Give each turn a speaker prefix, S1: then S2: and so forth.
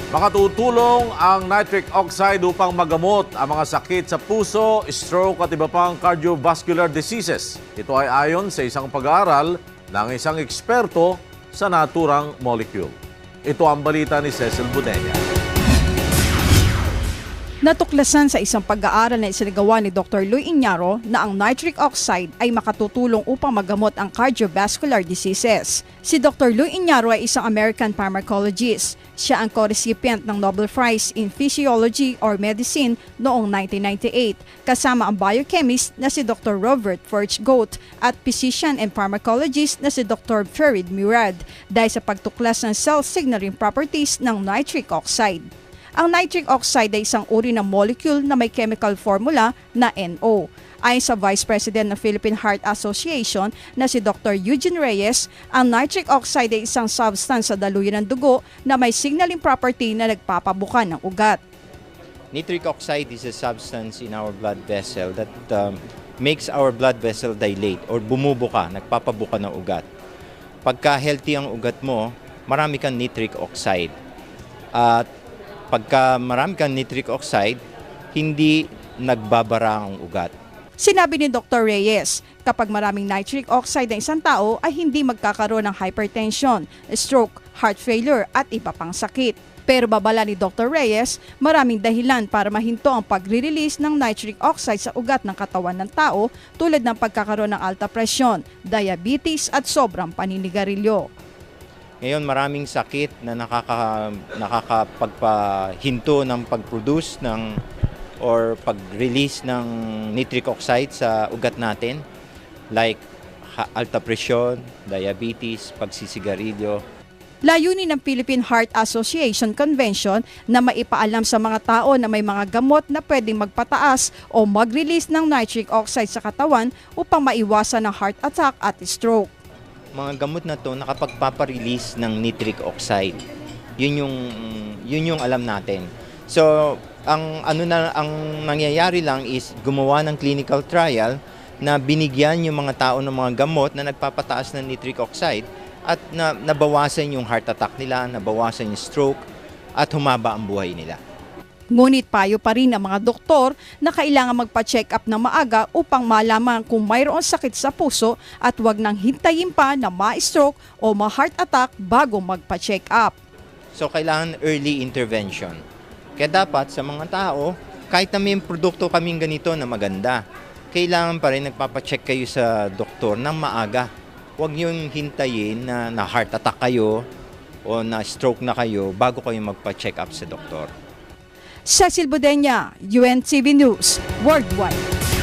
S1: Makatutulong ang nitric oxide upang magamot ang mga sakit sa puso, stroke at iba pang cardiovascular diseases. Ito ay ayon sa isang pag-aaral ng isang eksperto sa naturang molecule. Ito ang balita ni Cecil Budenya.
S2: Natuklasan sa isang pag-aaral na isinagawa ni Dr. Luis Iñaro na ang nitric oxide ay makatutulong upang magamot ang cardiovascular diseases. Si Dr. Luis Iñaro ay isang American pharmacologist. Siya ang co-recipient ng Nobel Prize in Physiology or Medicine noong 1998, kasama ang biochemist na si Dr. Robert Forge-Goat at physician and pharmacologist na si Dr. Farid Murad dahil sa pagtuklas ng cell signaling properties ng nitric oxide. Ang nitric oxide ay isang uri ng molecule na may chemical formula na NO. Ayon sa Vice President ng Philippine Heart Association na si Dr. Eugene Reyes, ang nitric oxide ay isang substance sa daluyan ng dugo na may signaling property na nagpapabuka ng ugat.
S3: Nitric oxide is a substance in our blood vessel that makes our blood vessel dilate or bumubuka, nagpapabuka ng ugat. Pagka healthy ang ugat mo, marami kang nitric oxide. At pagka marami kang nitric oxide, hindi nagbabara ang ugat.
S2: Sinabi ni Dr. Reyes, kapag maraming nitric oxide ng isang tao ay hindi magkakaroon ng hypertension, stroke, heart failure at iba pang sakit. Pero babala ni Dr. Reyes, maraming dahilan para mahinto ang pagre-release ng nitric oxide sa ugat ng katawan ng tao tulad ng pagkakaroon ng alta presyon, diabetes at sobrang paninigarilyo.
S3: Ngayon maraming sakit na nakakapagpahinto ng pag-produce ng or pag-release ng nitric oxide sa ugat natin, like alta presyon, diabetes, pagsisigarilyo.
S2: Layunin ng Philippine Heart Association Convention na maipaalam sa mga tao na may mga gamot na pwedeng magpataas o mag-release ng nitric oxide sa katawan upang maiwasan ang heart attack at stroke.
S3: Mga gamot na to nakapagpaparelease ng nitric oxide. Yun yung alam natin. So, ang nangyayari lang is gumawa ng clinical trial na binigyan yung mga tao ng mga gamot na nagpapataas ng nitric oxide at nabawasan yung heart attack nila, nabawasan yung stroke at humaba ang buhay nila.
S2: Ngunit payo pa rin ng mga doktor na kailangan magpa-check up ng maaga upang malaman kung mayroong sakit sa puso at huwag nang hintayin pa na ma-stroke o ma-heart attack bago magpa-check up.
S3: So kailangan early intervention. Kaya dapat sa mga tao, kahit na may produkto kaming ganito na maganda, kailangan pa rin nagpapacheck kayo sa doktor ng maaga. Huwag niyong hintayin na heart attack kayo o na stroke na kayo bago kayo magpa-check up sa doktor.
S2: Cecil Budenya, UNTV News, Worldwide.